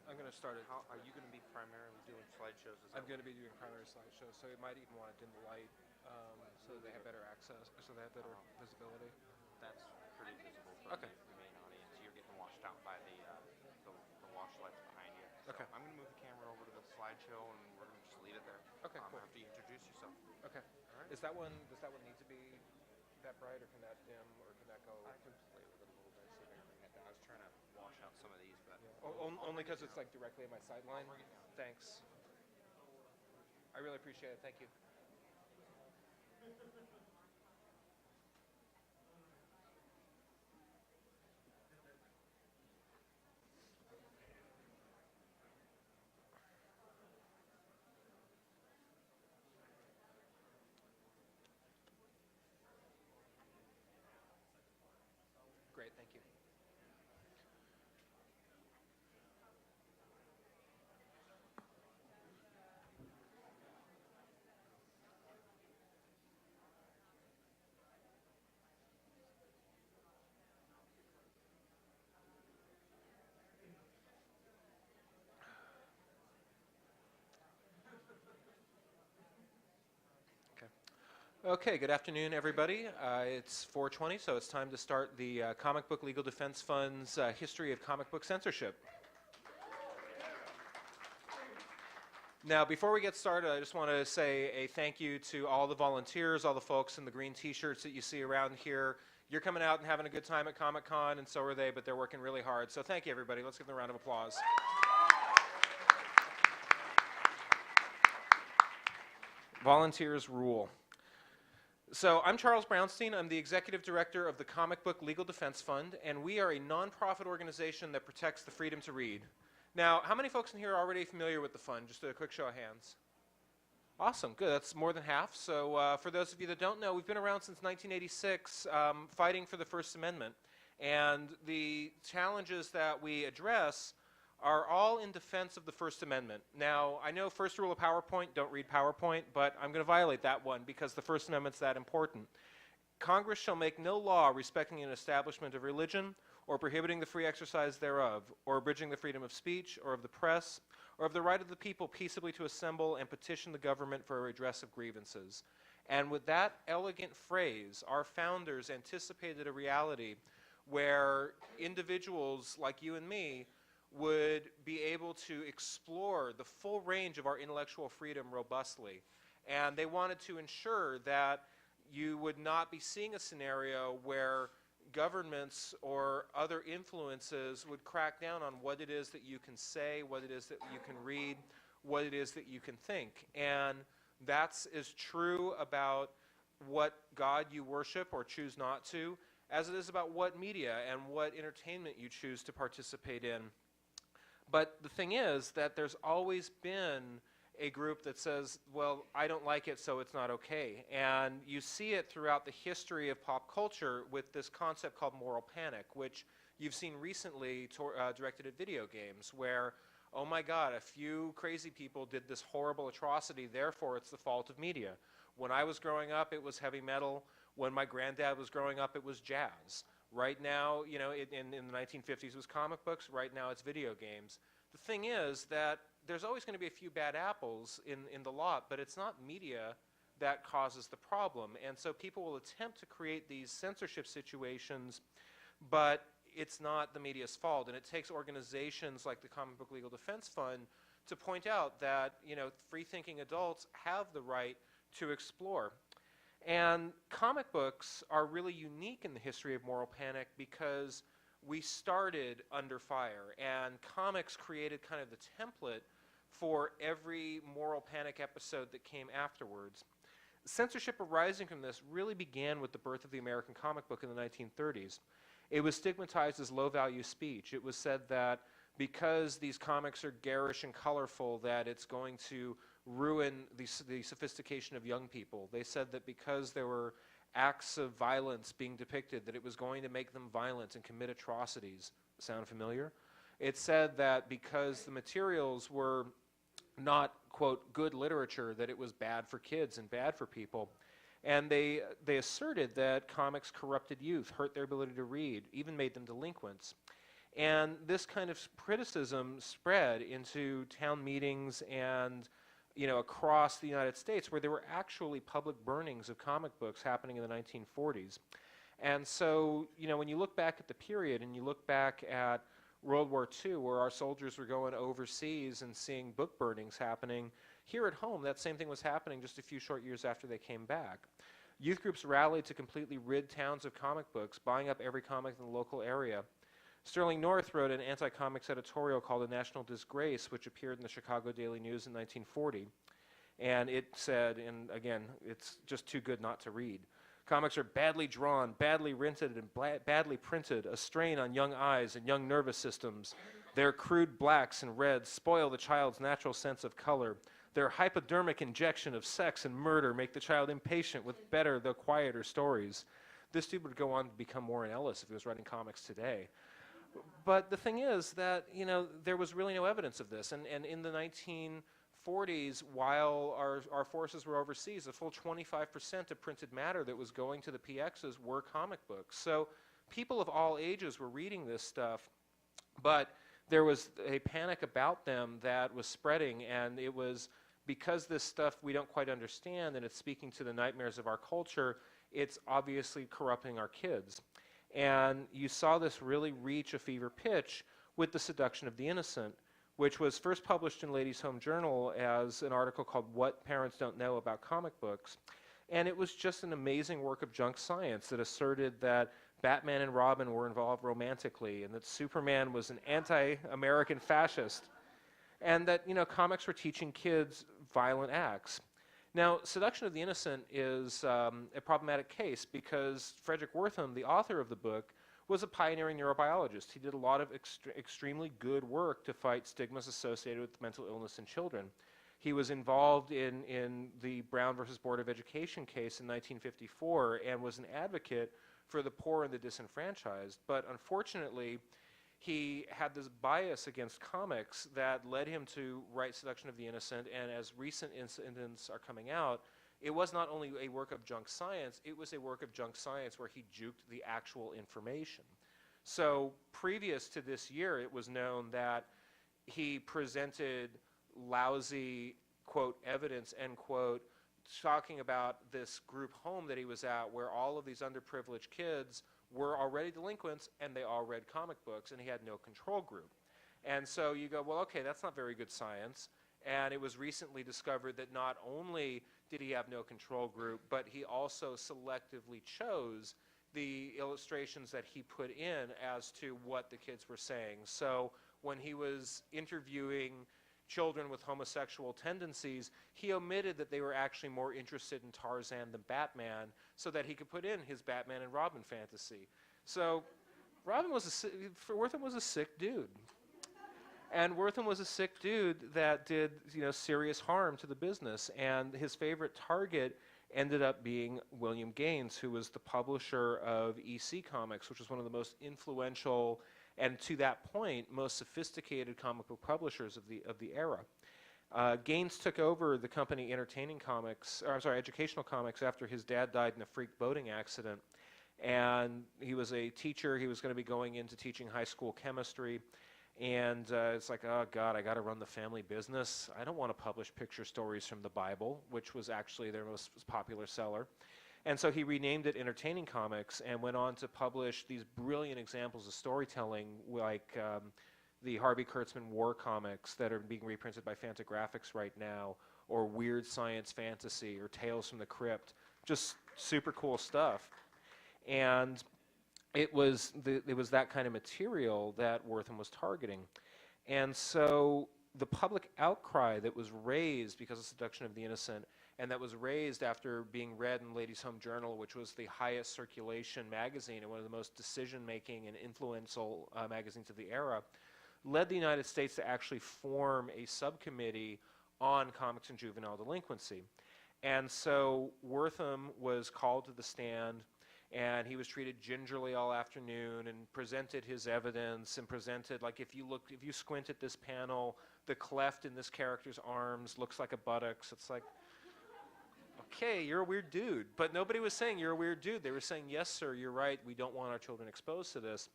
I'm going to start it. How are you going to be primarily doing slideshows? I'm going to be doing primary slideshows, so you might even want to dim the light so they have better access, so they have better visibility. That's pretty visible from Okay. the main audience. You're getting washed out by the wash lights behind you. So Okay. I'm going to move the camera over to the slideshow, and we're going to just leave it there. Okay, cool. After you introduce yourself. Okay. All right. Does that one need to be that bright, or can that dim, or can that go? I can play with it a little bit, see if I can bring it down. I was trying to wash out some of these, but Only because it's like directly in my sideline. I'll bring it down. Thanks. I really appreciate it. Thank you. Great, thank you. Okay, good afternoon, everybody. It's 4:20, so it's time to start the Comic Book Legal Defense Fund's History of Comic Book Censorship. Now, before we get started, I just want to say a thank you to all the volunteers, all the folks in the green t-shirts that you see around here. You're coming out and having a good time at Comic-Con, and so are they, but they're working really hard. So thank you, everybody. Let's give them a round of applause. Volunteers rule. So I'm Charles Brownstein. I'm the Executive Director of the Comic Book Legal Defense Fund, and we are a nonprofit organization that protects the freedom to read. Now, how many folks in here are already familiar with the fund? Just a quick show of hands. Awesome, good. That's more than half. So for those of you that don't know, we've been around since 1986 fighting for the First Amendment. And the challenges that we address are all in defense of the First Amendment. Now, I know first rule of PowerPoint, don't read PowerPoint, but I'm going to violate that one because the First Amendment's that important. Congress shall make no law respecting an establishment of religion or prohibiting the free exercise thereof, or abridging the freedom of speech or of the press, or of the right of the people peaceably to assemble and petition the government for a redress of grievances. And with that elegant phrase, our founders anticipated a reality where individuals like you and me would be able to explore the full range of our intellectual freedom robustly. And they wanted to ensure that you would not be seeing a scenario where governments or other influences would crack down on what it is that you can say, what it is that you can read, what it is that you can think. And that's as true about what God you worship or choose not to, as it is about what media and what entertainment you choose to participate in. But the thing is that there's always been a group that says, well, I don't like it, so it's not okay. And you see it throughout the history of pop culture with this concept called moral panic, which you've seen recently directed at video games, where, oh my God, a few crazy people did this horrible atrocity, therefore it's the fault of media. When I was growing up, it was heavy metal. When my granddad was growing up, it was jazz. Right now, you know, in the 1950s it was comic books. Right now it's video games. The thing is that there's always going to be a few bad apples in the lot, but it's not media that causes the problem. And so people will attempt to create these censorship situations, but it's not the media's fault. And it takes organizations like the Comic Book Legal Defense Fund to point out that, you know, free-thinking adults have the right to explore. And comic books are really unique in the history of moral panic because we started under fire, and comics created kind of the template for every moral panic episode that came afterwards. Censorship arising from this really began with the birth of the American comic book in the 1930s. It was stigmatized as low-value speech. It was said that because these comics are garish and colorful, that it's going to ruin the sophistication of young people. They said that because there were acts of violence being depicted, that it was going to make them violent and commit atrocities. Sound familiar? It said that because the materials were not, quote, good literature, that it was bad for kids and bad for people. And they asserted that comics corrupted youth, hurt their ability to read, even made them delinquents. And this kind of criticism spread into town meetings and across the United States, where there were actually public burnings of comic books happening in the 1940s. And so, when you look back at the period and you look back at World War II, where our soldiers were going overseas and seeing book burnings happening, here at home, that same thing was happening just a few short years after they came back. Youth groups rallied to completely rid towns of comic books, buying up every comic in the local area. Sterling North wrote an anti-comics editorial called A National Disgrace, which appeared in the Chicago Daily News in 1940. And it said, and again, it's just too good not to read, "Comics are badly drawn, badly rented, and badly printed, a strain on young eyes and young nervous systems. Their crude blacks and reds spoil the child's natural sense of color. Their hypodermic injection of sex and murder make the child impatient with better, though quieter stories." This dude would go on to become Warren Ellis if he was writing comics today. But the thing is that, there was really no evidence of this. And in the 1940s, while our forces were overseas, a full 25% of printed matter that was going to the PXs were comic books. So people of all ages were reading this stuff, but there was a panic about them that was spreading, and it was because this stuff we don't quite understand and it's speaking to the nightmares of our culture, it's obviously corrupting our kids. And you saw this really reach a fever pitch with The Seduction of the Innocent, which was first published in Ladies' Home Journal as an article called What Parents Don't Know About Comic Books. And it was just an amazing work of junk science that asserted that Batman and Robin were involved romantically, and that Superman was an anti-American fascist, and that comics were teaching kids violent acts. Now, Seduction of the Innocent is a problematic case because Frederick Wertham, the author of the book, was a pioneering neurobiologist. He did a lot of extremely good work to fight stigmas associated with mental illness in children. He was involved in the Brown versus Board of Education case in 1954 and was an advocate for the poor and the disenfranchised. But unfortunately, he had this bias against comics that led him to write Seduction of the Innocent, and as recent incidents are coming out, it was not only a work of junk science, it was a work of junk science where he juked the actual information. So previous to this year, it was known that he presented lousy, quote, evidence, end quote, talking about this group home that he was at where all of these underprivileged kids were already delinquents and they all read comic books, and he had no control group. And so you go, well, okay, that's not very good science. And it was recently discovered that not only did he have no control group, but he also selectively chose the illustrations that he put in as to what the kids were saying. So when he was interviewing children with homosexual tendencies, he omitted that they were actually more interested in Tarzan than Batman so that he could put in his Batman and Robin fantasy. So Wertham was a sick dude. And Wertham was a sick dude that did serious harm to the business. And his favorite target ended up being William Gaines, who was the publisher of EC Comics, which was one of the most influential and to that point, most sophisticated comic book publishers of the era. Gaines took over the company Educational Comics after his dad died in a freak boating accident. And he was a teacher. He was going to be going into teaching high school chemistry. And it's like, oh, God, I got to run the family business. I don't want to publish picture stories from the Bible, which was actually their most popular seller. And so he renamed it Entertaining Comics and went on to publish these brilliant examples of storytelling like the Harvey Kurtzman War comics that are being reprinted by Fantagraphics right now, or Weird Science Fantasy, or Tales from the Crypt. Just super cool stuff. And it was that kind of material that Wertham was targeting. And so the public outcry that was raised because of Seduction of the Innocent, and that was raised after being read in Ladies' Home Journal, which was the highest circulation magazine and one of the most decision-making and influential magazines of the era, led the United States to actually form a subcommittee on comics and juvenile delinquency. And so Wertham was called to the stand, and he was treated gingerly all afternoon and presented his evidence and presented, like, if you squint at this panel, the cleft in this character's arms looks like a buttocks. It's like, okay, you're a weird dude. But nobody was saying you're a weird dude. They were saying, yes, sir, you're right. We don't want our children exposed to this.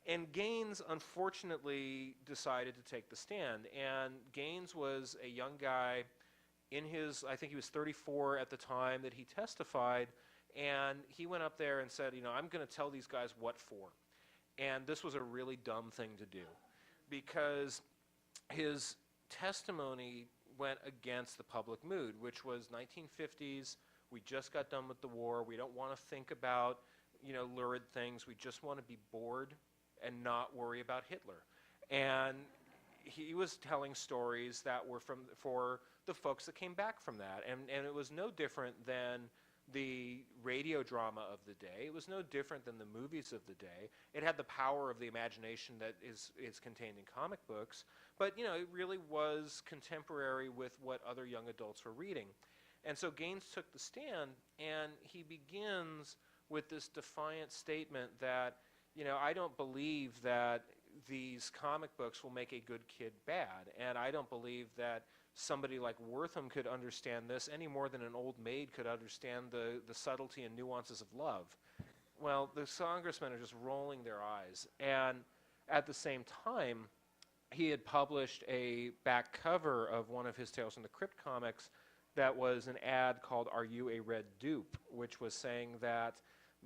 And Gaines, unfortunately, decided to take the stand. And Gaines was a young guy in his, I think he was 34 at the time that he testified, and he went up there and said, I'm going to tell these guys what for. And this was a really dumb thing to do, because his testimony went against the public mood, which was 1950s. We just got done with the war. We don't want to think about, lurid things. We just want to be bored and not worry about Hitler. And he was telling stories that were for the folks that came back from that. And it was no different than the radio drama of the day. It was no different than the movies of the day. It had the power of the imagination that is contained in comic books, but it really was contemporary with what other young adults were reading. And so Gaines took the stand, and he begins with this defiant statement that, I don't believe that these comic books will make a good kid bad, and I don't believe that somebody like Wortham could understand this any more than an old maid could understand the subtlety and nuances of love. Well, the congressmen are just rolling their eyes. And at the same time, he had published a back cover of one of his Tales from the Crypt comics that was an ad called "Are You a Red Dupe?", which was saying that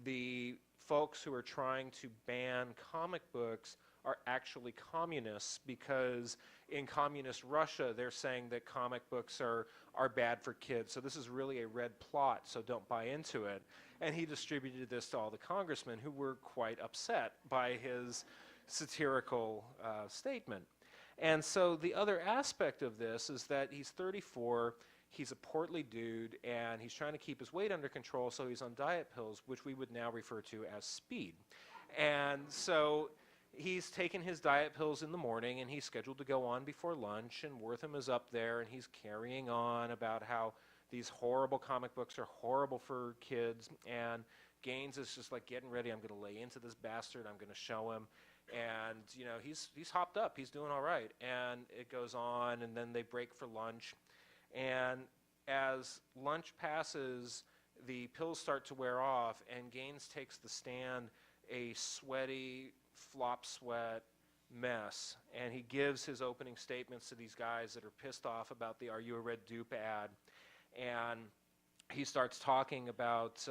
the folks who are trying to ban comic books are actually communists, because in communist Russia they're saying that comic books are bad for kids. So this is really a red plot, so don't buy into it. And he distributed this to all the congressmen, who were quite upset by his satirical statement. And so the other aspect of this is that he's 34, he's a portly dude, and he's trying to keep his weight under control, so he's on diet pills, which we would now refer to as speed. And so he's taken his diet pills in the morning, and he's scheduled to go on before lunch, and Wortham is up there, and he's carrying on about how these horrible comic books are horrible for kids, and Gaines is just like getting ready. I'm going to lay into this bastard. I'm going to show him. And, he's hopped up. He's doing all right. And it goes on, and then they break for lunch. And as lunch passes, the pills start to wear off, and Gaines takes the stand, a sweaty, flop sweat mess, and he gives his opening statements to these guys that are pissed off about the "Are You a Red Dupe?" ad, and he starts talking about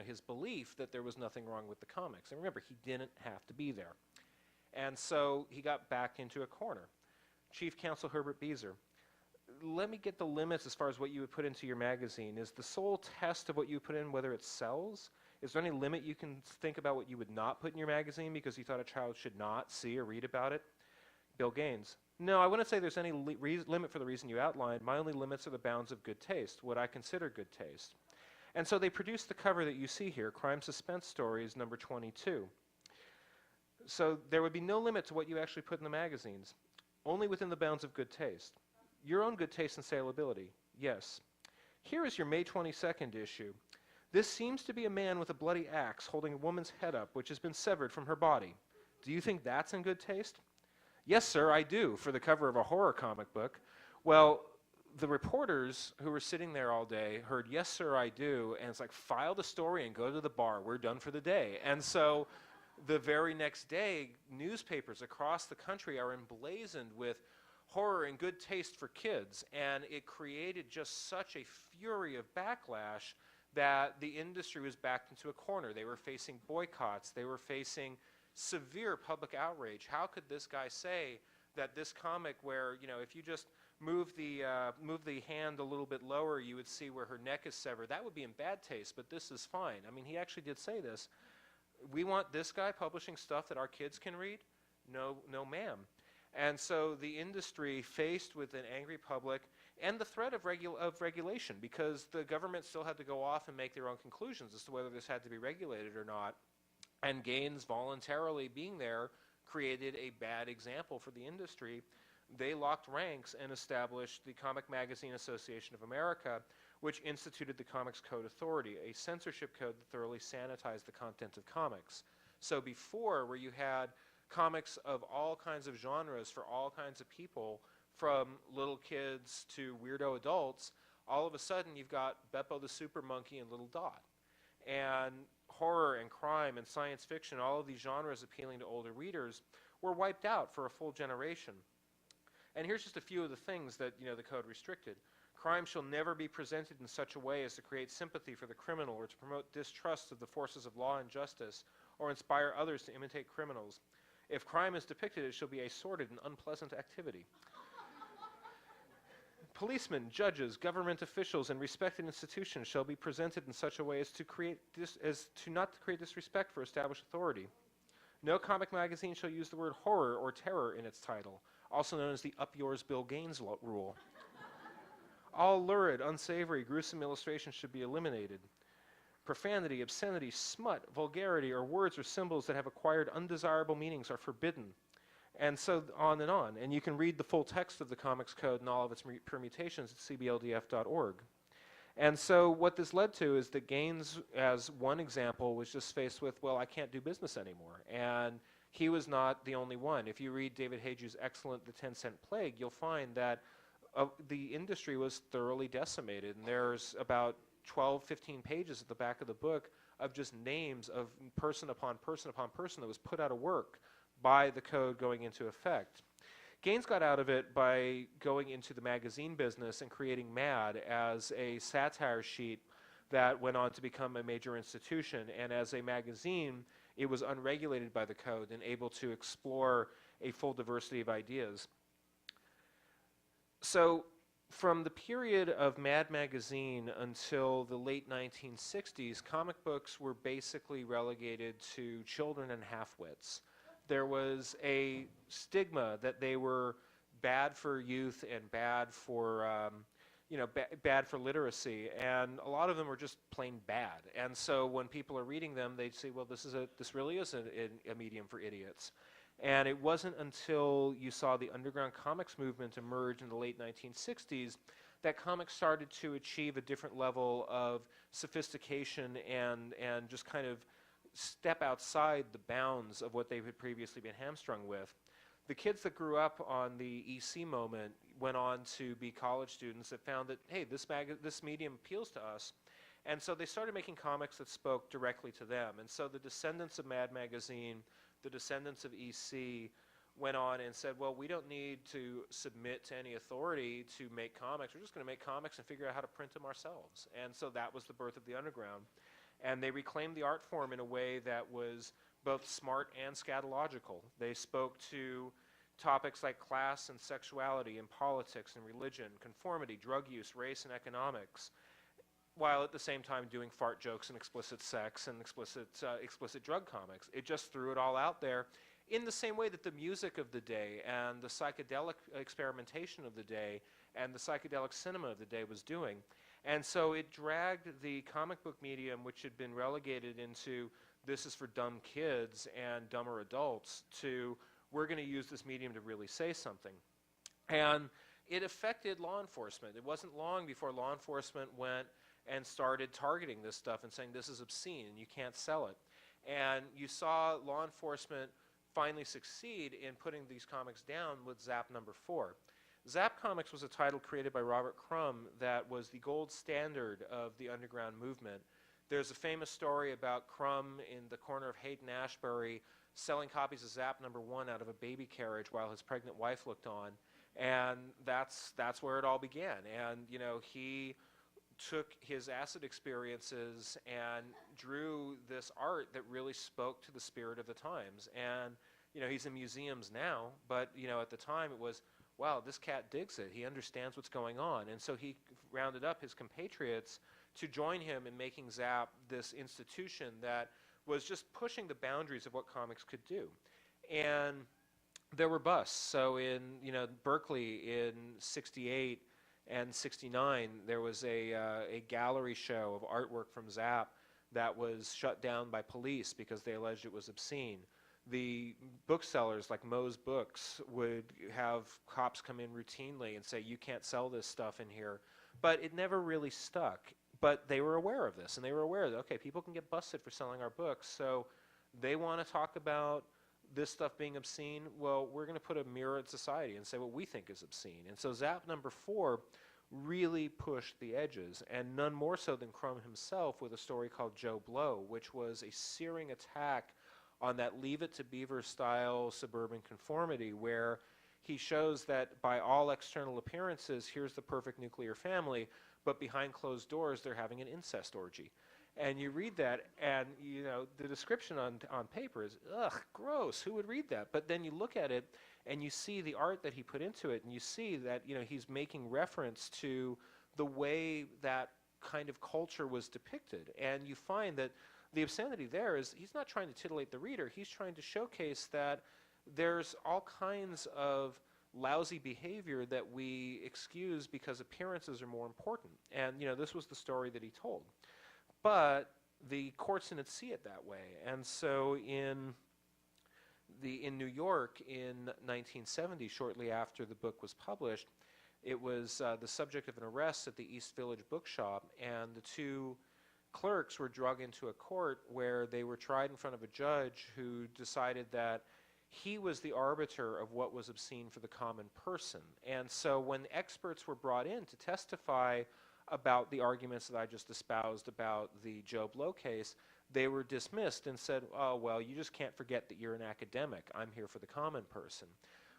his belief that there was nothing wrong with the comics. And remember, he didn't have to be there. And so he got backed into a corner. Chief Counsel Herbert Beezer, let me get the limits as far as what you would put into your magazine. Is the sole test of what you put in whether it sells? Is there any limit you can think about what you would not put in your magazine because you thought a child should not see or read about it? Bill Gaines, no, I wouldn't say there's any limit for the reason you outlined. My only limits are the bounds of good taste, what I consider good taste. And so they produced the cover that you see here, Crime Suspense Stories, number 22. So there would be no limit to what you actually put in the magazines, only within the bounds of good taste. Your own good taste and saleability, yes. Here is your May 22nd issue. This seems to be a man with a bloody axe holding a woman's head up, which has been severed from her body. Do you think that's in good taste? Yes, sir, I do, for the cover of a horror comic book. Well, the reporters who were sitting there all day heard, yes, sir, I do, and it's like, file the story and go to the bar. We're done for the day. And so the very next day, newspapers across the country are emblazoned with horror and good taste for kids, and it created just such a fury of backlash that the industry was backed into a corner. They were facing boycotts. They were facing severe public outrage. How could this guy say that this comic where, if you just move the hand a little bit lower, you would see where her neck is severed. That would be in bad taste, but this is fine. I mean, he actually did say this. We want this guy publishing stuff that our kids can read? No, no, ma'am. And so the industry, faced with an angry public and the threat of regulation, because the government still had to go off and make their own conclusions as to whether this had to be regulated or not, and Gaines voluntarily being there created a bad example for the industry. They locked ranks and established the Comic Magazine Association of America, which instituted the Comics Code Authority, a censorship code that thoroughly sanitized the content of comics. So before, where you had comics of all kinds of genres for all kinds of people, from little kids to weirdo adults, all of a sudden you've got Beppo the Super Monkey and Little Dot. And horror and crime and science fiction, all of these genres appealing to older readers, were wiped out for a full generation. And here's just a few of the things that the code restricted. Crime shall never be presented in such a way as to create sympathy for the criminal or to promote distrust of the forces of law and justice or inspire others to imitate criminals. If crime is depicted, it shall be a sordid and unpleasant activity. Policemen, judges, government officials, and respected institutions shall be presented in such a way as to not create disrespect for established authority. No comic magazine shall use the word horror or terror in its title, also known as the Up Yours Bill Gaines rule. All lurid, unsavory, gruesome illustrations should be eliminated. Profanity, obscenity, smut, vulgarity, or words or symbols that have acquired undesirable meanings are forbidden. And so on and on. And you can read the full text of the Comics Code and all of its permutations at cbldf.org. And so what this led to is that Gaines, as one example, was just faced with, well, I can't do business anymore. And he was not the only one. If you read David Hage's excellent The 10-Cent Plague, you'll find that the industry was thoroughly decimated. And there's about 12, 15 pages at the back of the book of just names of person upon person upon person that was put out of work by the code going into effect. Gaines got out of it by going into the magazine business and creating Mad as a satire sheet that went on to become a major institution. And as a magazine, it was unregulated by the code and able to explore a full diversity of ideas. So from the period of Mad Magazine until the late 1960s, comic books were basically relegated to children and half-wits. There was a stigma that they were bad for youth and bad for, bad for literacy, and a lot of them were just plain bad. And so when people are reading them, they'd say, well, this really is a medium for idiots. And it wasn't until you saw the underground comics movement emerge in the late 1960s that comics started to achieve a different level of sophistication and just kind of step outside the bounds of what they had previously been hamstrung with. The kids that grew up on the EC moment went on to be college students that found that, hey, this medium appeals to us. And so they started making comics that spoke directly to them. And so the descendants of Mad Magazine, the descendants of EC, went on and said, well, we don't need to submit to any authority to make comics. We're just going to make comics and figure out how to print them ourselves. And so that was the birth of the underground. And they reclaimed the art form in a way that was both smart and scatological. They spoke to topics like class and sexuality and politics and religion, conformity, drug use, race, and economics, while at the same time doing fart jokes and explicit sex and explicit drug comics. It just threw it all out there in the same way that the music of the day and the psychedelic experimentation of the day and the psychedelic cinema of the day was doing. And so it dragged the comic book medium, which had been relegated into this is for dumb kids and dumber adults, to we're going to use this medium to really say something. And it affected law enforcement. It wasn't long before law enforcement went and started targeting this stuff and saying this is obscene and you can't sell it. And you saw law enforcement finally succeed in putting these comics down with Zap number 4. Zap Comics was a title created by Robert Crumb that was the gold standard of the underground movement. There's a famous story about Crumb in the corner of Haight and Ashbury selling copies of Zap number 1 out of a baby carriage while his pregnant wife looked on. And that's where it all began. And, he took his acid experiences and drew this art that really spoke to the spirit of the times. And, he's in museums now, but, at the time it was, wow, this cat digs it. He understands what's going on. And so he rounded up his compatriots to join him in making Zap this institution that was just pushing the boundaries of what comics could do. And there were busts. So in Berkeley in '68 and '69, there was a gallery show of artwork from Zap that was shut down by police because they alleged it was obscene. The booksellers like Moe's Books would have cops come in routinely and say, you can't sell this stuff in here. But it never really stuck. But they were aware of this, and they were aware that, okay, people can get busted for selling our books, so they want to talk about this stuff being obscene. Well, we're going to put a mirror at society and say what we think is obscene. And so Zap number 4 really pushed the edges, and none more so than Crumb himself with a story called Joe Blow, which was a searing attack on that Leave It to Beaver style suburban conformity, where he shows that by all external appearances, here's the perfect nuclear family, but behind closed doors, they're having an incest orgy. And you read that, and the description on paper is, ugh, gross, who would read that? But then you look at it, and you see the art that he put into it, and you see that he's making reference to the way that kind of culture was depicted. And you find that the obscenity there is, he's not trying to titillate the reader, he's trying to showcase that there's all kinds of lousy behavior that we excuse because appearances are more important. And this was the story that he told. But the courts didn't see it that way. And so in New York in 1970, shortly after the book was published, it was the subject of an arrest at the East Village bookshop, and the two clerks were dragged into a court where they were tried in front of a judge who decided that he was the arbiter of what was obscene for the common person. And so when experts were brought in to testify about the arguments that I just espoused about the Joe Blow case, they were dismissed and said, oh, well, you just can't forget that you're an academic. I'm here for the common person.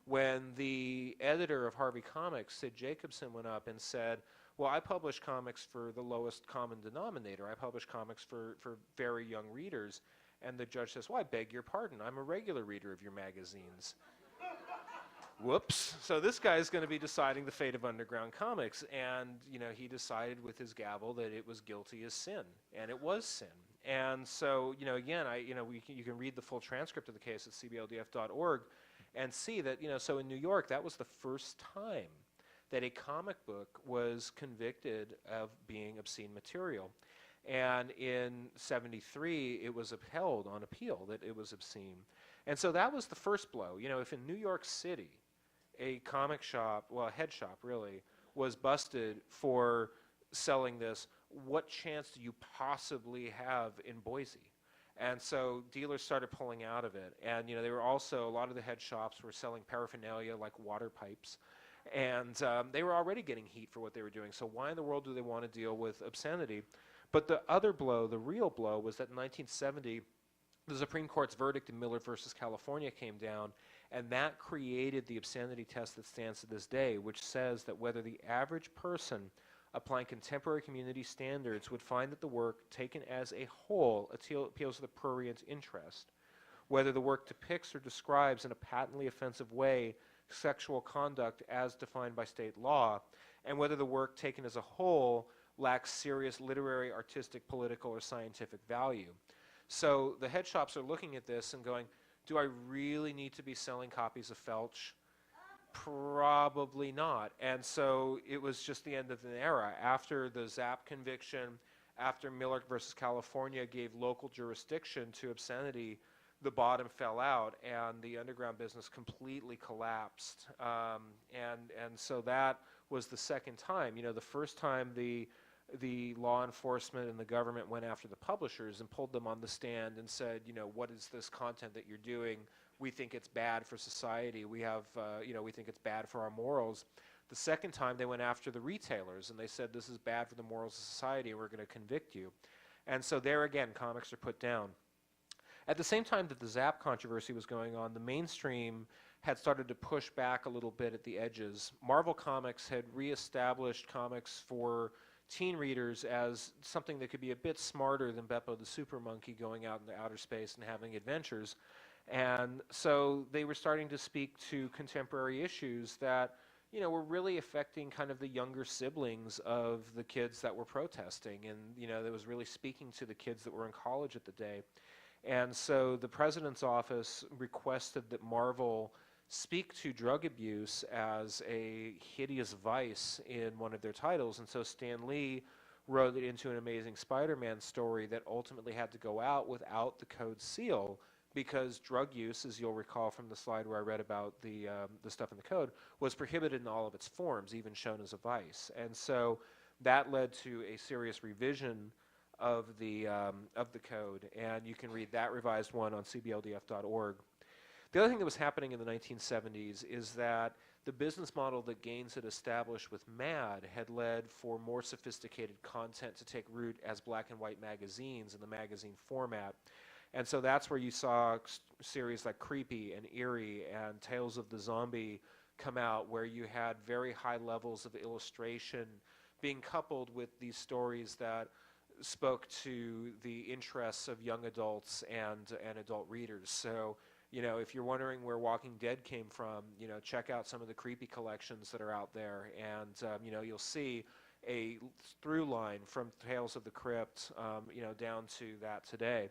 When the editor of Harvey Comics, Sid Jacobson, went up and said, well, I publish comics for the lowest common denominator. I publish comics for very young readers. And the judge says, well, I beg your pardon. I'm a regular reader of your magazines. Whoops. So this guy is going to be deciding the fate of underground comics. And, he decided with his gavel that it was guilty as sin. And it was sin. And so, again, you can read the full transcript of the case at cbldf.org and see that, so in New York, that was the first time that a comic book was convicted of being obscene material. And in '73, it was upheld on appeal that it was obscene. And so that was the first blow. If in New York City, a comic shop, well, a head shop really, was busted for selling this, what chance do you possibly have in Boise? And so dealers started pulling out of it. And, they were also, a lot of the head shops were selling paraphernalia like water pipes. And they were already getting heat for what they were doing. So why in the world do they want to deal with obscenity? But the other blow, the real blow, was that in 1970, the Supreme Court's verdict in Miller versus California came down, and that created the obscenity test that stands to this day, which says that whether the average person applying contemporary community standards would find that the work taken as a whole appeals to the prurient interest, whether the work depicts or describes in a patently offensive way sexual conduct as defined by state law, and whether the work taken as a whole lacks serious literary, artistic, political, or scientific value. So the head shops are looking at this and going, do I really need to be selling copies of Felch? Probably not. And so it was just the end of an era. After the Zapp conviction, after Miller versus California gave local jurisdiction to obscenity, the bottom fell out and the underground business completely collapsed. And so that was the second time. The first time the law enforcement and the government went after the publishers and pulled them on the stand and said, what is this content that you're doing? We think it's bad for society. We have, we think it's bad for our morals. The second time they went after the retailers and they said, this is bad for the morals of society and we're going to convict you. And so there again, comics are put down. At the same time that the Zapp controversy was going on, the mainstream had started to push back a little bit at the edges. Marvel Comics had reestablished comics for teen readers as something that could be a bit smarter than Beppo the Super Monkey going out into outer space and having adventures. And so they were starting to speak to contemporary issues that, were really affecting kind of the younger siblings of the kids that were protesting. And, that was really speaking to the kids that were in college at the day. And so the president's office requested that Marvel speak to drug abuse as a hideous vice in one of their titles. And so Stan Lee wrote it into an Amazing Spider-Man story that ultimately had to go out without the code seal because drug use, as you'll recall from the slide where I read about the stuff in the code, was prohibited in all of its forms, even shown as a vice. And so that led to a serious revision of the code, and you can read that revised one on cbldf.org. The other thing that was happening in the 1970s is that the business model that Gaines had established with Mad had led for more sophisticated content to take root as black and white magazines in the magazine format. And so that's where you saw series like Creepy and Eerie and Tales of the Zombie come out, where you had very high levels of illustration being coupled with these stories that spoke to the interests of young adults and adult readers. So, you know, if you're wondering where Walking Dead came from, you know, check out some of the Creepy collections that are out there, and you know, you'll see a through line from Tales of the Crypt, you know, down to that today.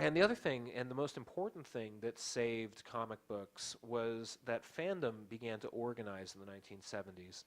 And the other thing, and the most important thing that saved comic books, was that fandom began to organize in the 1970s.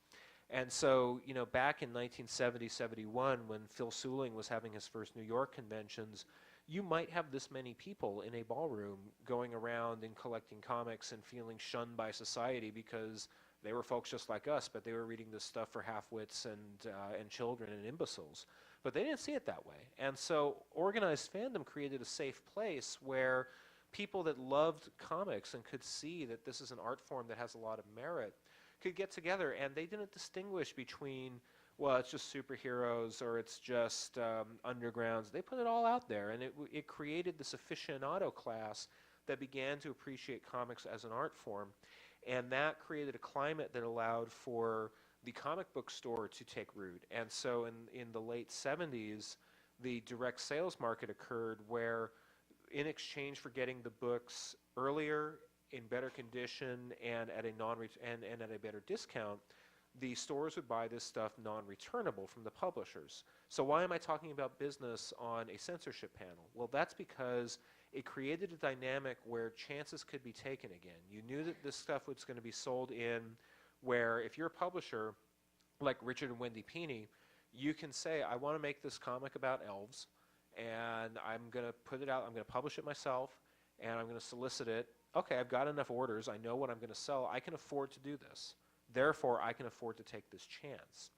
And so, you know, back in 1970-71, when Phil Seuling was having his first New York conventions, you might have this many people in a ballroom going around and collecting comics and feeling shunned by society because they were folks just like us, but they were reading this stuff for half-wits and children and imbeciles. But they didn't see it that way. And so organized fandom created a safe place where people that loved comics and could see that this is an art form that has a lot of merit could get together, and they didn't distinguish between, well, it's just superheroes or it's just undergrounds. They put it all out there, and it created this aficionado class that began to appreciate comics as an art form, and that created a climate that allowed for the comic book store to take root. And so in the late 70s, the direct sales market occurred where, in exchange for getting the books earlier, in better condition, and at a better discount, the stores would buy this stuff non-returnable from the publishers. So why am I talking about business on a censorship panel? Well, that's because it created a dynamic where chances could be taken again. You knew that this stuff was going to be sold in where, if you're a publisher like Richard and Wendy Peeney, you can say, I want to make this comic about elves, and I'm going to put it out, I'm going to publish it myself, and I'm going to solicit it. Okay, I've got enough orders, I know what I'm going to sell, I can afford to do this. Therefore, I can afford to take this chance.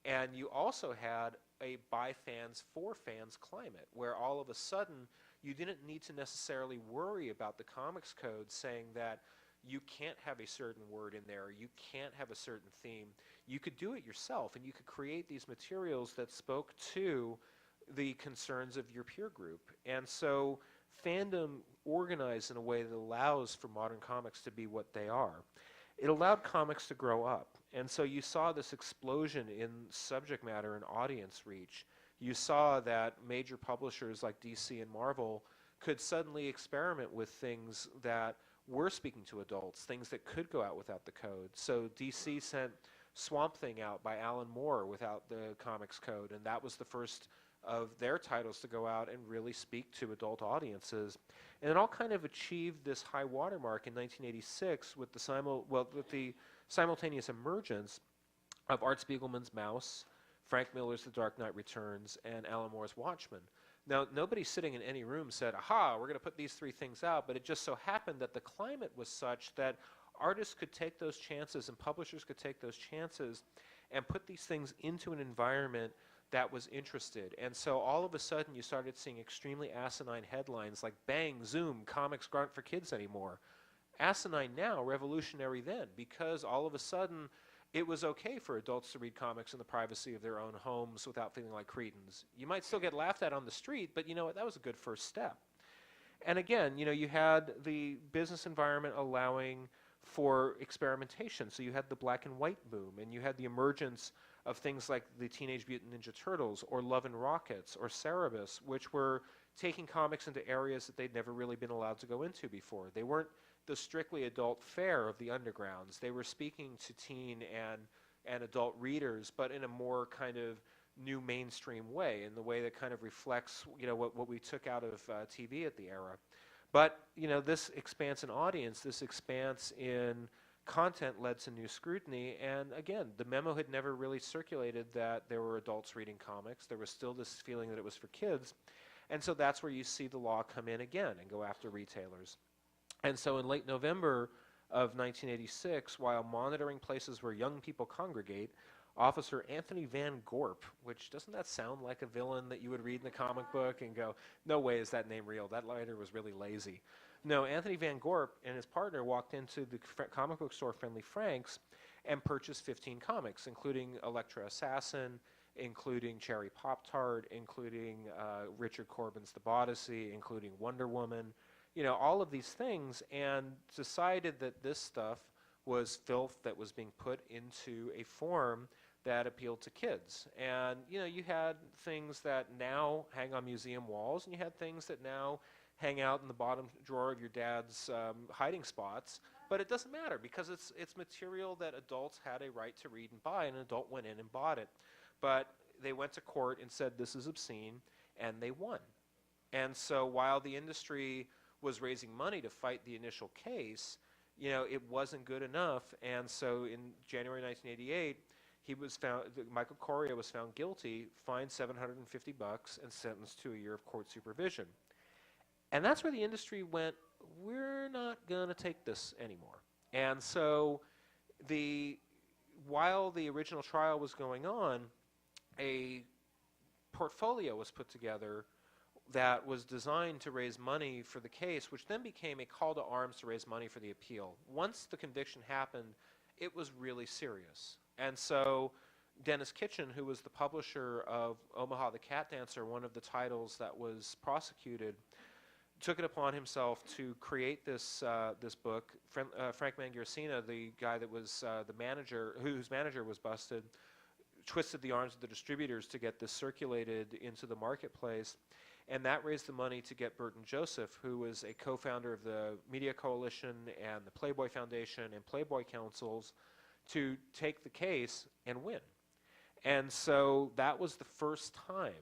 And you also had a by fans for fans climate, where all of a sudden you didn't need to necessarily worry about the comics code saying that you can't have a certain word in there, you can't have a certain theme. You could do it yourself, and you could create these materials that spoke to the concerns of your peer group. And so fandom organized in a way that allows for modern comics to be what they are. It allowed comics to grow up. And so you saw this explosion in subject matter and audience reach. You saw that major publishers like DC and Marvel could suddenly experiment with things that were speaking to adults, things that could go out without the code. So DC sent Swamp Thing out by Alan Moore without the comics code, and that was the first of their titles to go out and really speak to adult audiences. And it all kind of achieved this high watermark in 1986 with the simultaneous emergence of Art Spiegelman's Mouse, Frank Miller's The Dark Knight Returns, and Alan Moore's Watchmen. Now, nobody sitting in any room said, aha, we're going to put these three things out, but it just so happened that the climate was such that artists could take those chances and publishers could take those chances and put these things into an environment that was interested. And so all of a sudden you started seeing extremely asinine headlines like, bang, zoom, comics aren't for kids anymore. Asinine now, revolutionary then, because all of a sudden it was okay for adults to read comics in the privacy of their own homes without feeling like cretins. You might still get laughed at on the street, but you know what, that was a good first step. And again, you know, you had the business environment allowing for experimentation. So you had the black and white boom, and you had the emergence of things like the Teenage Mutant Ninja Turtles or Love and Rockets or Cerebus, which were taking comics into areas that they'd never really been allowed to go into before. They weren't the strictly adult fare of the undergrounds. They were speaking to teen and adult readers, but in a more kind of new mainstream way, in the way that kind of reflects, you know, what we took out of TV at the era. But, you know, this expanse in audience, this expanse in content led to new scrutiny, and again, the memo had never really circulated that there were adults reading comics. There was still this feeling that it was for kids, and so that's where you see the law come in again and go after retailers. And so in late November of 1986, while monitoring places where young people congregate, Officer Anthony Van Gorp, which doesn't that sound like a villain that you would read in the comic book and go, no way is that name real. That writer was really lazy. No, Anthony Van Gorp and his partner walked into the comic book store Friendly Frank's and purchased 15 comics, including Elektra Assassin, including Cherry Pop-Tart, including Richard Corbin's The Bodyssey, including Wonder Woman, all of these things, and decided that this stuff was filth that was being put into a form that appealed to kids. And, you had things that now hang on museum walls, and you had things that now hang out in the bottom drawer of your dad's hiding spots. But it doesn't matter because it's material that adults had a right to read and buy, and an adult went in and bought it. But they went to court and said this is obscene, and they won. And so while the industry was raising money to fight the initial case, it wasn't good enough. And so in January 1988, Michael Correa was found guilty, fined $750, and sentenced to a year of court supervision. And that's where the industry went, we're not going to take this anymore. And so while the original trial was going on, a portfolio was put together that was designed to raise money for the case, which then became a call to arms to raise money for the appeal. Once the conviction happened, it was really serious. And so Dennis Kitchen, who was the publisher of Omaha the Cat Dancer, one of the titles that was prosecuted, took it upon himself to create this book. Frank Mangiarcina, the guy that was the manager, whose manager was busted, twisted the arms of the distributors to get this circulated into the marketplace, and that raised the money to get Burton Joseph, who was a co-founder of the Media Coalition and the Playboy Foundation and Playboy Councils, to take the case and win. And so that was the first time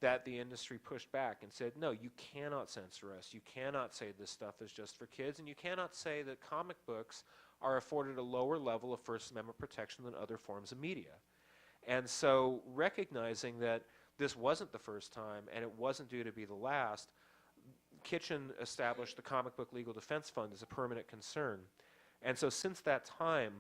that the industry pushed back and said, no, you cannot censor us. You cannot say this stuff is just for kids, and you cannot say that comic books are afforded a lower level of First Amendment protection than other forms of media. And so recognizing that this wasn't the first time and it wasn't due to be the last, Kitchen established the Comic Book Legal Defense Fund as a permanent concern. And so since that time,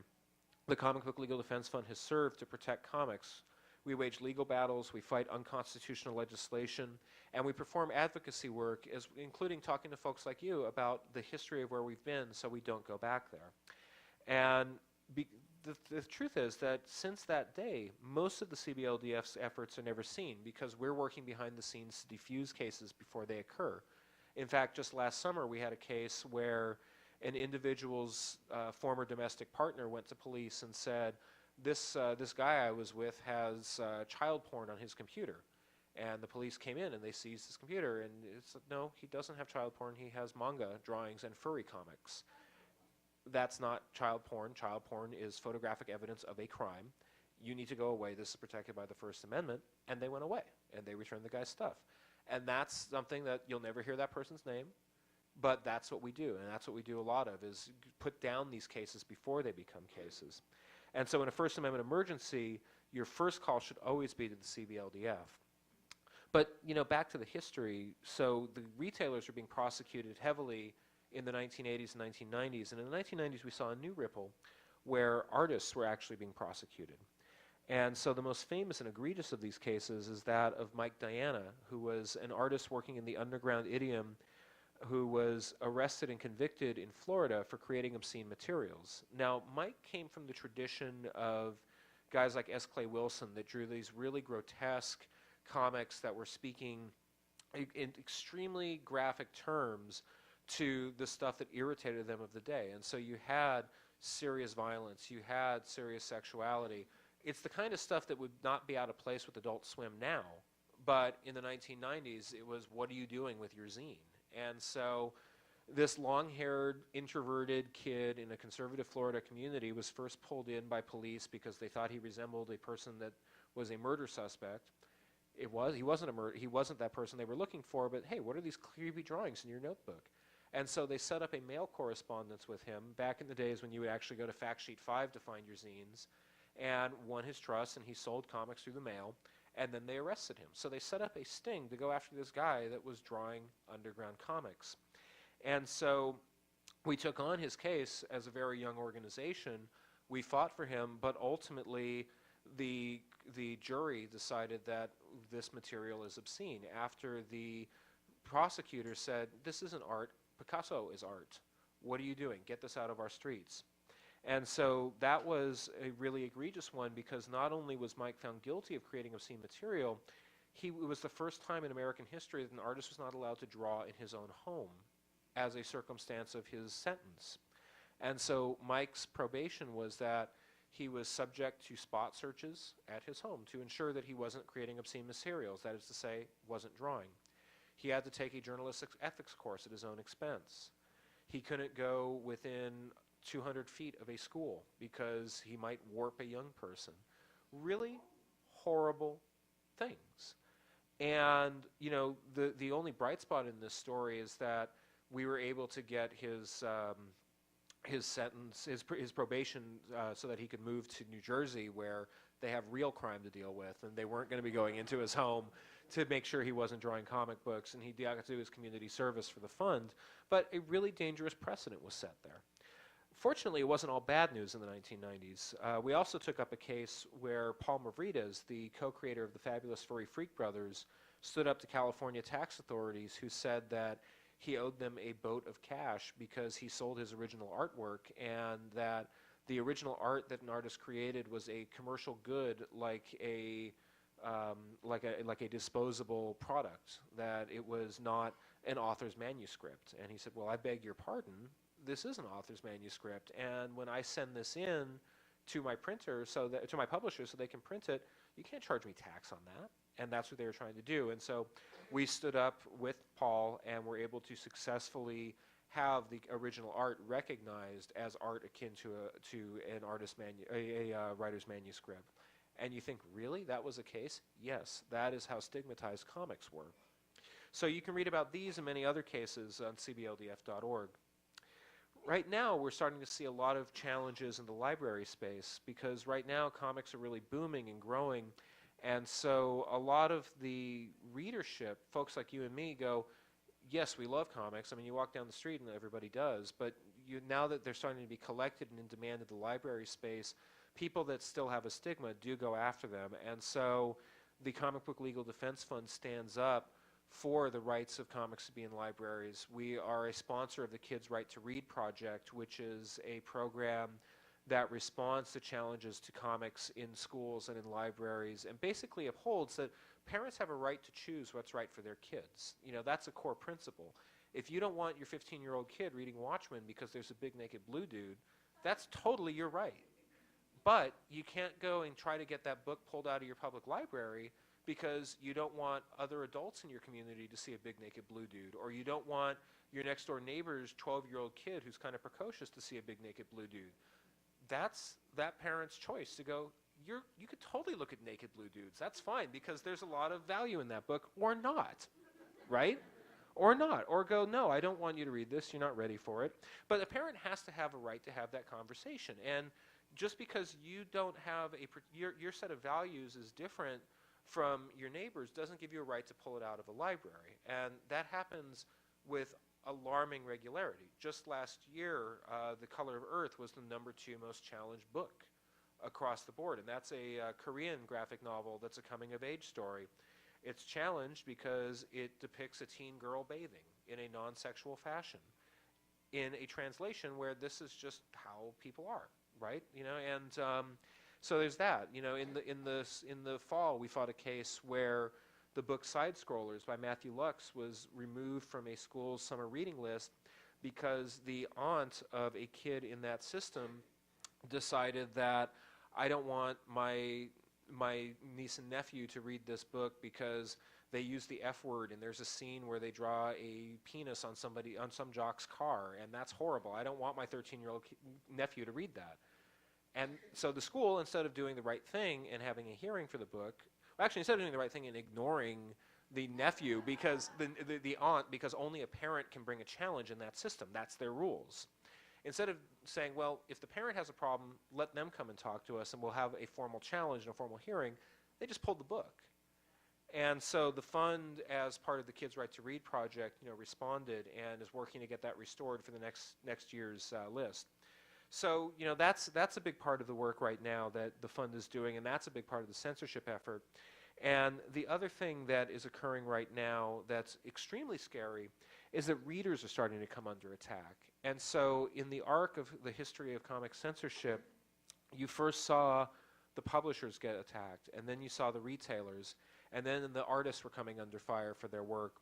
the Comic Book Legal Defense Fund has served to protect comics. We wage legal battles, we fight unconstitutional legislation, and we perform advocacy work, including talking to folks like you about the history of where we've been so we don't go back there. And the truth is that since that day, most of the CBLDF's efforts are never seen because we're working behind the scenes to defuse cases before they occur. In fact, just last summer we had a case where an individual's former domestic partner went to police and said, this guy I was with has child porn on his computer. And the police came in and they seized his computer, and it's no, he doesn't have child porn, he has manga drawings and furry comics. That's not child porn. Child porn is photographic evidence of a crime. You need to go away. This is protected by the First Amendment. And they went away, and they returned the guy's stuff. And that's something that you'll never hear that person's name, but that's what we do, and that's what we do a lot of, is put down these cases before they become cases. And so in a First Amendment emergency, your first call should always be to the CBLDF. But, back to the history, so the retailers were being prosecuted heavily in the 1980s and 1990s. And in the 1990s, we saw a new ripple where artists were actually being prosecuted. And so the most famous and egregious of these cases is that of Mike Diana, who was an artist working in the underground idiom, who was arrested and convicted in Florida for creating obscene materials. Now, Mike came from the tradition of guys like S. Clay Wilson that drew these really grotesque comics that were speaking in extremely graphic terms to the stuff that irritated them of the day. And so you had serious violence, you had serious sexuality. It's the kind of stuff that would not be out of place with Adult Swim now, but in the 1990s, it was, what are you doing with your zine? And so this long-haired, introverted kid in a conservative Florida community was first pulled in by police because they thought he resembled a person that was a murder suspect. He wasn't that person they were looking for, but hey, what are these creepy drawings in your notebook? And so they set up a mail correspondence with him back in the days when you would actually go to Fact Sheet 5 to find your zines, and won his trust, and he sold comics through the mail, and then they arrested him. So they set up a sting to go after this guy that was drawing underground comics. And so we took on his case as a very young organization. We fought for him, but ultimately the jury decided that this material is obscene after the prosecutor said, this isn't art, Picasso is art. What are you doing? Get this out of our streets. And so that was a really egregious one, because not only was Mike found guilty of creating obscene material, it was the first time in American history that an artist was not allowed to draw in his own home as a circumstance of his sentence. And so Mike's probation was that he was subject to spot searches at his home to ensure that he wasn't creating obscene materials, that is to say, wasn't drawing. He had to take a journalistic ethics course at his own expense. He couldn't go within 200 feet of a school because he might warp a young person. Really horrible things. And, you know, the only bright spot in this story is that we were able to get his sentence, his probation, so that he could move to New Jersey, where they have real crime to deal with, and they weren't going to be going into his home to make sure he wasn't drawing comic books, and he got to do his community service for the fund. But a really dangerous precedent was set there. Fortunately, it wasn't all bad news in the 1990s. We also took up a case where Paul Mavrides, the co-creator of the fabulous Furry Freak Brothers, stood up to California tax authorities who said that he owed them a boat of cash because he sold his original artwork, and that the original art that an artist created was a commercial good, like a disposable product, that it was not an author's manuscript. And he said, well, I beg your pardon, this is an author's manuscript, and when I send this in to my printer, to my publisher, so they can print it, you can't charge me tax on that. And that's what they were trying to do. And so we stood up with Paul and were able to successfully have the original art recognized as art akin to an artist's writer's manuscript. And you think, really, that was the case? Yes, that is how stigmatized comics were. So you can read about these and many other cases on cbldf.org. Right now, we're starting to see a lot of challenges in the library space, because right now comics are really booming and growing. And so a lot of the readership, folks like you and me, go, yes, we love comics. I mean, you walk down the street and everybody does. But now that they're starting to be collected and in demand in the library space, people that still have a stigma do go after them. And so the Comic Book Legal Defense Fund stands up for the rights of comics to be in libraries. We are a sponsor of the Kids Right to Read project, which is a program that responds to challenges to comics in schools and in libraries, and basically upholds that parents have a right to choose what's right for their kids. You know, that's a core principle. If you don't want your 15-year-old kid reading Watchmen because there's a big naked blue dude, that's totally your right. But you can't go and try to get that book pulled out of your public library because you don't want other adults in your community to see a big naked blue dude, or you don't want your next door neighbor's 12-year-old kid who's kind of precocious to see a big naked blue dude. That's that parent's choice to go, you could totally look at naked blue dudes. That's fine, because there's a lot of value in that book, or not, right? Or not, or go, no, I don't want you to read this, you're not ready for it. But a parent has to have a right to have that conversation. And just because you don't have your set of values is different from your neighbor's doesn't give you a right to pull it out of a library. And that happens with alarming regularity. Just last year, The Color of Earth was the #2 most challenged book across the board, and that's a Korean graphic novel that's a coming-of-age story. It's challenged because it depicts a teen girl bathing in a non-sexual fashion in a translation where this is just how people are, right? You know, and so there's that. You know, in the fall, we fought a case where the book Side Scrollers by Matthew Lux was removed from a school's summer reading list because the aunt of a kid in that system decided that I don't want my niece and nephew to read this book because they use the F word, and there's a scene where they draw a penis on some jock's car, and that's horrible. I don't want my 13-year-old nephew to read that. And so the school, instead of doing the right thing and having a hearing for the book, actually, instead of doing the right thing and ignoring the nephew, because the aunt, because only a parent can bring a challenge in that system. That's their rules. Instead of saying, well, if the parent has a problem, let them come and talk to us, and we'll have a formal challenge and a formal hearing, they just pulled the book. And so the fund, as part of the Kids Right to Read project, responded and is working to get that restored for the next year's list. So, that's a big part of the work right now that the fund is doing, and that's a big part of the censorship effort. And the other thing that is occurring right now that's extremely scary is that readers are starting to come under attack. And so in the arc of the history of comic censorship, you first saw the publishers get attacked, and then you saw the retailers, and then the artists were coming under fire for their work.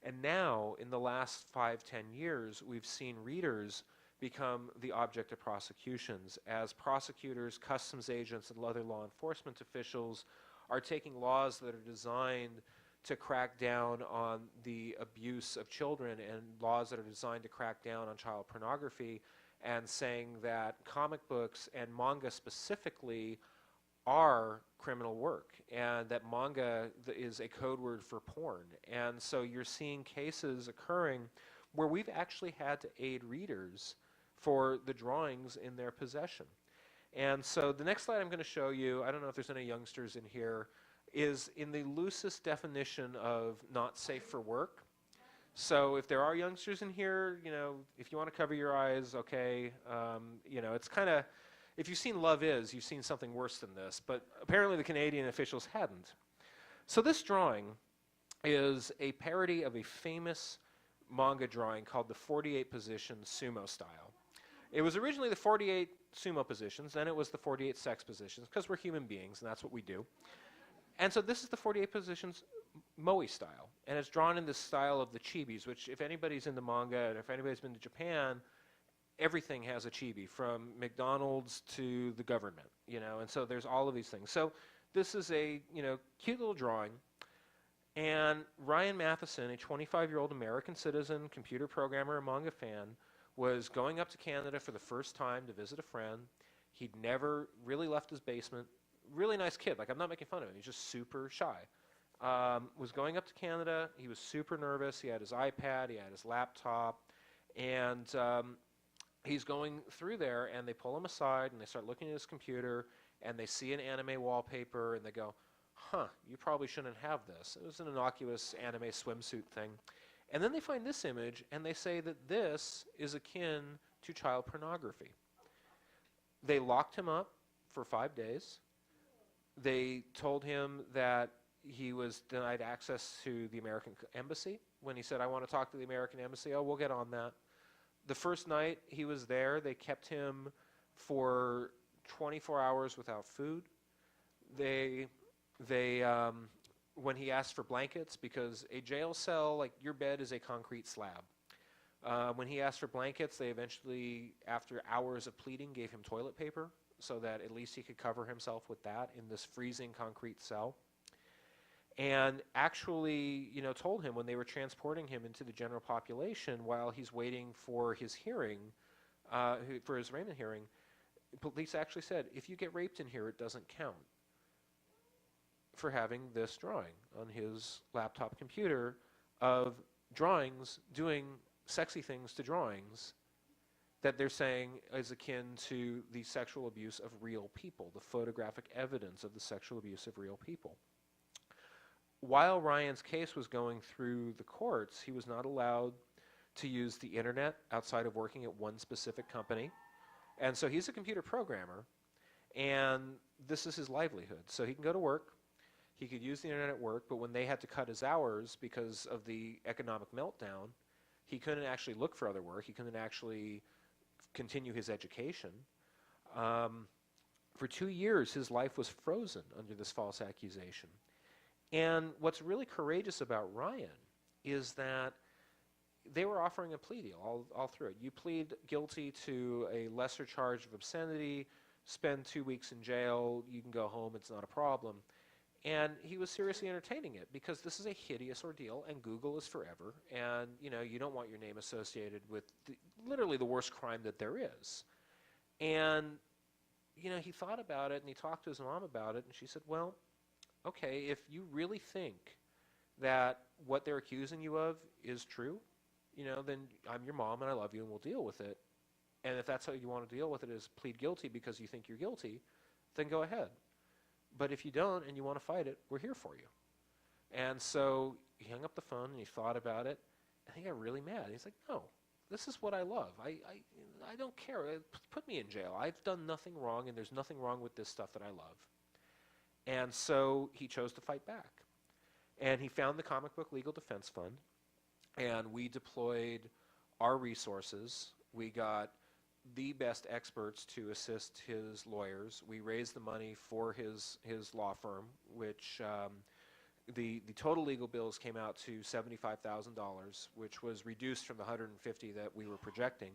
And now, in the last 5-10 years, we've seen readers become the object of prosecutions as prosecutors, customs agents, and other law enforcement officials are taking laws that are designed to crack down on the abuse of children and laws that are designed to crack down on child pornography, and saying that comic books and manga specifically are criminal work, and that manga is a code word for porn. And so you're seeing cases occurring where we've actually had to aid readers for the drawings in their possession. And so the next slide I'm going to show you, I don't know if there's any youngsters in here, is in the loosest definition of not safe for work. So if there are youngsters in here, if you want to cover your eyes, okay. It's kind of, if you've seen Love Is, you've seen something worse than this, but apparently the Canadian officials hadn't. So this drawing is a parody of a famous manga drawing called the 48 Position Sumo Style. It was originally the 48 sumo positions, then it was the 48 sex positions, because we're human beings and that's what we do. And so this is the 48 positions moe style, and it's drawn in this style of the chibis, which if anybody's into manga and if anybody's been to Japan, everything has a chibi, from McDonald's to the government, and so there's all of these things. So this is a, cute little drawing, and Ryan Matheson, a 25-year-old American citizen, computer programmer, and manga fan, was going up to Canada for the first time to visit a friend. He'd never really left his basement. Really nice kid. Like, I'm not making fun of him. He's just super shy. Was going up to Canada. He was super nervous. He had his iPad. He had his laptop. And he's going through there, and they pull him aside, and they start looking at his computer, and they see an anime wallpaper, and they go, you probably shouldn't have this. It was an innocuous anime swimsuit thing. And then they find this image, and they say that this is akin to child pornography. They locked him up for 5 days. They told him that he was denied access to the American embassy. When he said, I want to talk to the American embassy, oh, we'll get on that. The first night he was there, they kept him for 24 hours without food. When he asked for blankets, because a jail cell, like your bed, is a concrete slab. When he asked for blankets, they eventually, after hours of pleading, gave him toilet paper so that at least he could cover himself with that in this freezing concrete cell. And actually, told him when they were transporting him into the general population while he's waiting for his hearing, for his arraignment hearing, police actually said, if you get raped in here, it doesn't count, for having this drawing on his laptop computer of drawings doing sexy things to drawings that they're saying is akin to the sexual abuse of real people, the photographic evidence of the sexual abuse of real people. While Ryan's case was going through the courts, he was not allowed to use the internet outside of working at one specific company. And so he's a computer programmer, and this is his livelihood. So he can go to work, he could use the internet at work, but when they had to cut his hours because of the economic meltdown, he couldn't actually look for other work. He couldn't actually continue his education. For 2 years, his life was frozen under this false accusation. And what's really courageous about Ryan is that they were offering a plea deal all through it. You plead guilty to a lesser charge of obscenity, spend 2 weeks in jail, you can go home, it's not a problem. And he was seriously entertaining it because this is a hideous ordeal, and Google is forever, and you don't want your name associated with literally the worst crime that there is. And he thought about it, and he talked to his mom about it, and she said, well, okay, if you really think that what they're accusing you of is true, then I'm your mom and I love you and we'll deal with it. And if that's how you want to deal with it, is plead guilty because you think you're guilty, then go ahead. But if you don't and you want to fight it, we're here for you. And so he hung up the phone and he thought about it, and he got really mad. He's like, no, this is what I love. I don't care. Put me in jail. I've done nothing wrong, and there's nothing wrong with this stuff that I love. And so he chose to fight back. And he found the Comic Book Legal Defense Fund, and we deployed our resources. We got the best experts to assist his lawyers. We raised the money for his law firm, which the total legal bills came out to $75,000, which was reduced from the $150,000 that we were projecting.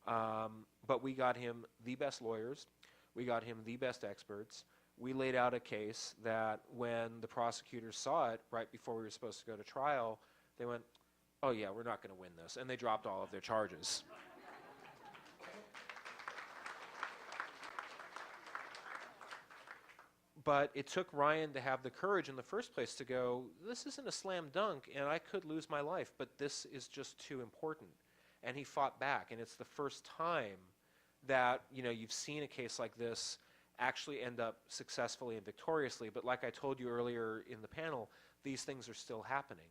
But we got him the best lawyers. We got him the best experts. We laid out a case that when the prosecutors saw it right before we were supposed to go to trial, they went, oh yeah, we're not going to win this. And they dropped all of their charges. But it took Ryan to have the courage in the first place to go, this isn't a slam dunk, and I could lose my life, but this is just too important. And he fought back, and it's the first time that you've seen a case like this actually end up successfully and victoriously. But like I told you earlier in the panel, these things are still happening.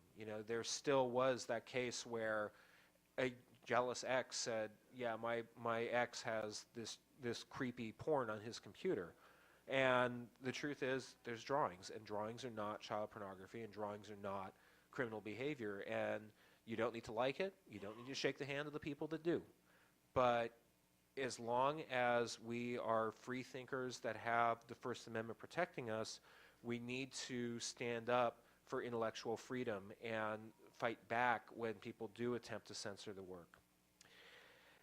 There still was that case where a jealous ex said, yeah, my ex has this creepy porn on his computer. And the truth is, there's drawings, and drawings are not child pornography, and drawings are not criminal behavior. And you don't need to like it. You don't need to shake the hand of the people that do. But as long as we are free thinkers that have the First Amendment protecting us, we need to stand up for intellectual freedom and fight back when people do attempt to censor the work.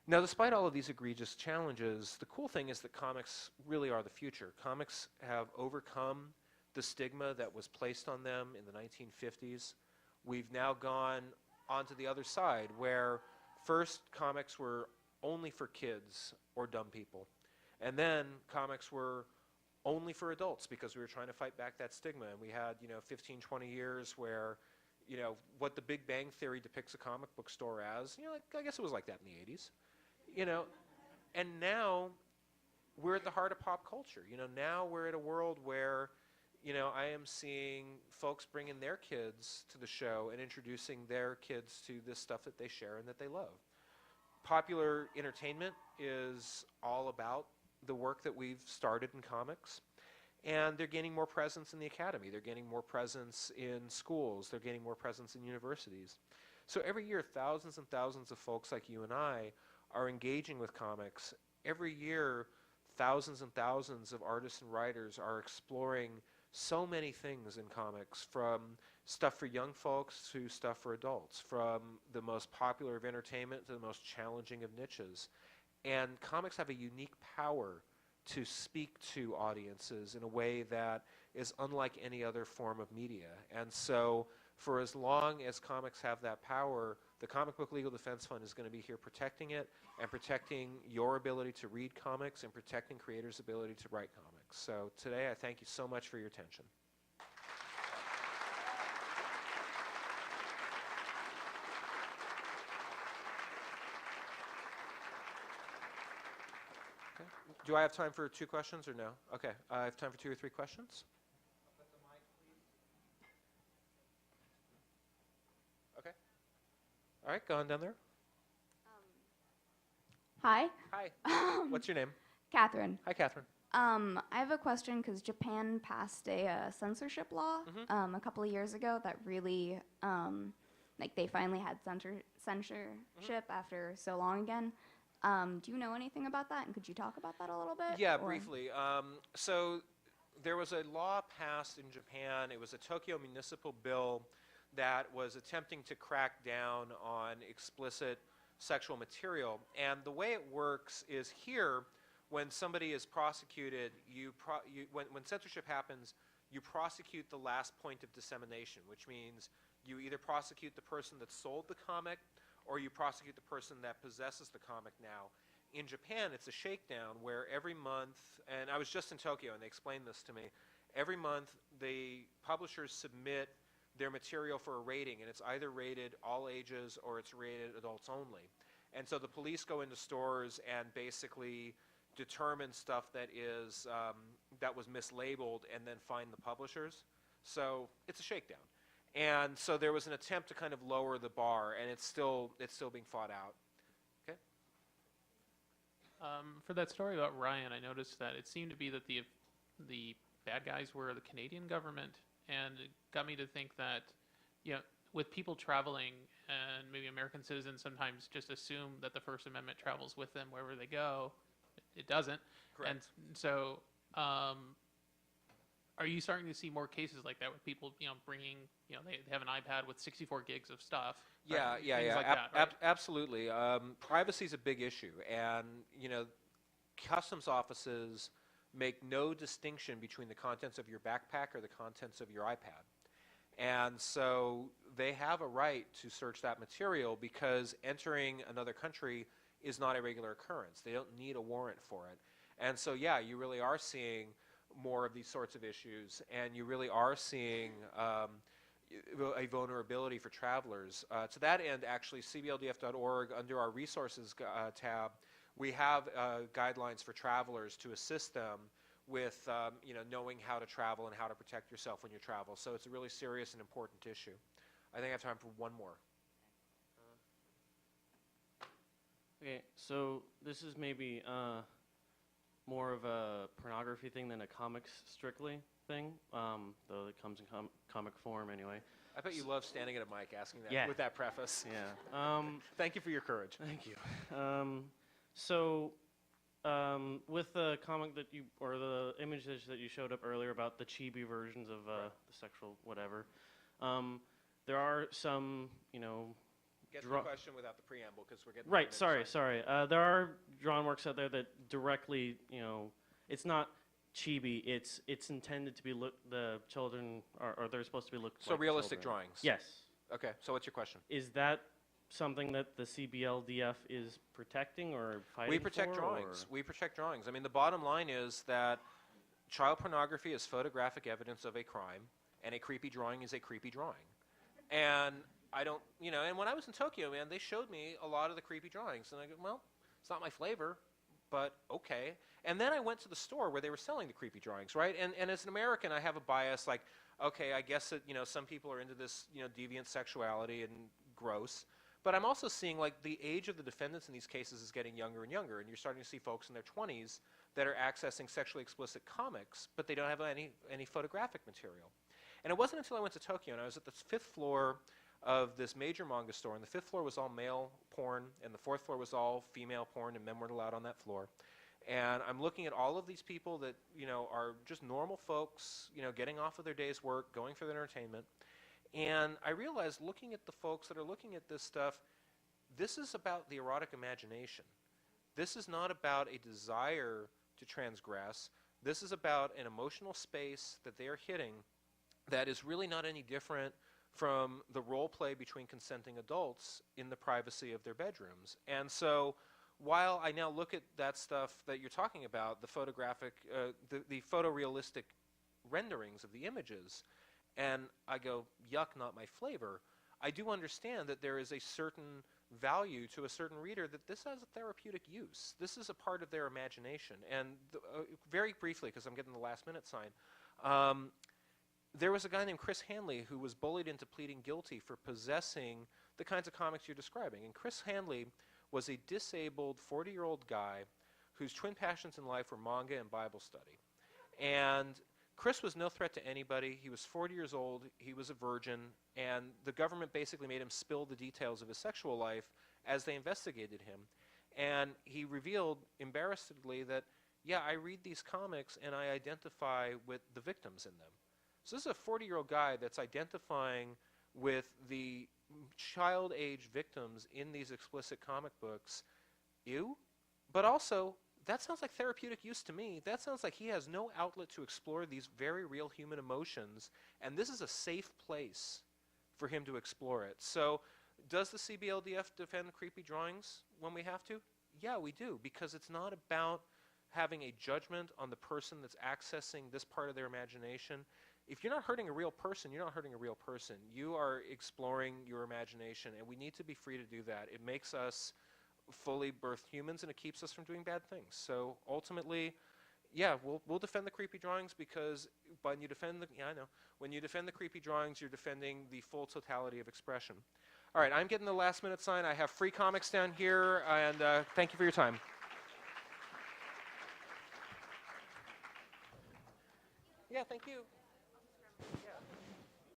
Now, despite all of these egregious challenges, the cool thing is that comics really are the future. Comics have overcome the stigma that was placed on them in the 1950s. We've now gone onto the other side, where first comics were only for kids or dumb people. And then comics were only for adults because we were trying to fight back that stigma. And we had, 15, 20 years where, what the Big Bang Theory depicts a comic book store as, I guess it was like that in the 80s. And now we're at the heart of pop culture. Now we're at a world where, I am seeing folks bringing their kids to the show and introducing their kids to this stuff that they share and that they love. Popular entertainment is all about the work that we've started in comics, and they're gaining more presence in the academy. They're gaining more presence in schools. They're gaining more presence in universities. So every year, thousands and thousands of folks like you and I are engaging with comics. Every year, thousands and thousands of artists and writers are exploring so many things in comics, from stuff for young folks to stuff for adults, from the most popular of entertainment to the most challenging of niches. And comics have a unique power to speak to audiences in a way that is unlike any other form of media. And so for as long as comics have that power, the Comic Book Legal Defense Fund is going to be here protecting it and protecting your ability to read comics and protecting creators' ability to write comics. So today I thank you so much for your attention. Okay. Do I have time for 2 questions or no? Okay, I have time for 2 or 3 questions. Okay. All right, go on down there. Hi. Hi. What's your name? Catherine. Hi, Catherine. I have a question because Japan passed a censorship law a couple of years ago that really, they finally had censorship after so long again. Do you know anything about that, and could you talk about that a little bit? Yeah, briefly. So there was a law passed in Japan. It was a Tokyo municipal bill that was attempting to crack down on explicit sexual material. And the way it works is here, when somebody is prosecuted, when censorship happens, you prosecute the last point of dissemination, which means you either prosecute the person that sold the comic or you prosecute the person that possesses the comic now. In Japan, it's a shakedown where every month, and I was just in Tokyo and they explained this to me, every month the publishers submit their material for a rating, and it's either rated all ages or it's rated adults only. And so the police go into stores and basically determine stuff that is that was mislabeled and then find the publishers. So it's a shakedown. And so there was an attempt to kind of lower the bar, and it's still being fought out. For that story about Ryan, I noticed that it seemed to be that the bad guys were the Canadian government, and it got me to think that, you know, with people traveling, and maybe American citizens sometimes just assume that the First Amendment travels with them wherever they go. It doesn't. Correct. And so, are you starting to see more cases like that with people, you know, bringing, you know, they have an iPad with 64 gigs of stuff? Yeah, right? yeah, Things yeah. like that, right? Absolutely. Privacy is a big issue, and you know, customs offices make no distinction between the contents of your backpack or the contents of your iPad, and so they have a right to search that material because entering another country is not a regular occurrence. They don't need a warrant for it, and so yeah, you really are seeing more of these sorts of issues, and you really are seeing a vulnerability for travelers. To that end, actually, cbldf.org, under our resources tab, we have guidelines for travelers to assist them with you know, knowing how to travel and how to protect yourself when you travel. So it's a really serious and important issue. I think I have time for one more. Okay, so this is maybe more of a pornography thing than a comics strictly thing, though it comes in comic form anyway. I bet you love standing at a mic asking that Yeah. with that preface. Yeah. Thank you for your courage. Thank you. With the comic that you, or the images that you showed up earlier about the chibi versions of Right. the sexual whatever, there are some, you know, Get to the question without the preamble because we're getting right. Sorry. There are drawn works out there that directly, you know, it's not chibi. It's intended to be the children or they're supposed to be looked. So like realistic children. drawings. Yes. Okay. So what's your question? Is that something that the CBLDF is protecting or fighting We protect for, drawings. or? We protect drawings. I mean, the bottom line is that child pornography is photographic evidence of a crime, and a creepy drawing is a creepy drawing. And I don't, you know, and when I was in Tokyo, man, they showed me a lot of the creepy drawings, and I go, well, it's not my flavor, but okay. And then I went to the store where they were selling the creepy drawings, right? And as an American, I have a bias, like, okay, I guess that, you know, some people are into this, you know, deviant sexuality and gross. But I'm also seeing, like, the age of the defendants in these cases is getting younger and younger, and you're starting to see folks in their 20s that are accessing sexually explicit comics, but they don't have any photographic material. And it wasn't until I went to Tokyo, and I was at the 5th floor of this major manga store, and the 5th floor was all male porn, and the 4th floor was all female porn, and men weren't allowed on that floor. And I'm looking at all of these people that, you know, are just normal folks, you know, getting off of their day's work, going for their entertainment. And I realized, looking at the folks that are looking at this stuff, this is about the erotic imagination. This is not about a desire to transgress. This is about an emotional space that they are hitting that is really not any different from the role play between consenting adults in the privacy of their bedrooms. And so while I now look at that stuff that you're talking about, the photographic, the photorealistic renderings of the images, and I go, yuck, not my flavor, I do understand that there is a certain value to a certain reader that this has a therapeutic use. This is a part of their imagination. And very briefly, because I'm getting the last minute sign, there was a guy named Chris Hanley who was bullied into pleading guilty for possessing the kinds of comics you're describing. And Chris Hanley was a disabled 40-year-old guy whose twin passions in life were manga and Bible study. And Chris was no threat to anybody. He was 40 years old. He was a virgin. And the government basically made him spill the details of his sexual life as they investigated him. And he revealed embarrassedly that, yeah, I read these comics and I identify with the victims in them. So this is a 40-year-old guy that's identifying with the child-age victims in these explicit comic books. Ew. But also, that sounds like therapeutic use to me. That sounds like he has no outlet to explore these very real human emotions, and this is a safe place for him to explore it. So does the CBLDF defend creepy drawings when we have to? Yeah, we do, because it's not about having a judgment on the person that's accessing this part of their imagination. If you're not hurting a real person, you're not hurting a real person. You are exploring your imagination, and we need to be free to do that. It makes us fully birthed humans, and it keeps us from doing bad things. So ultimately, yeah, we'll defend the creepy drawings, because when you defend the creepy drawings, you're defending the full totality of expression. All right, I'm getting the last minute sign. I have free comics down here, and thank you for your time. Yeah, thank you.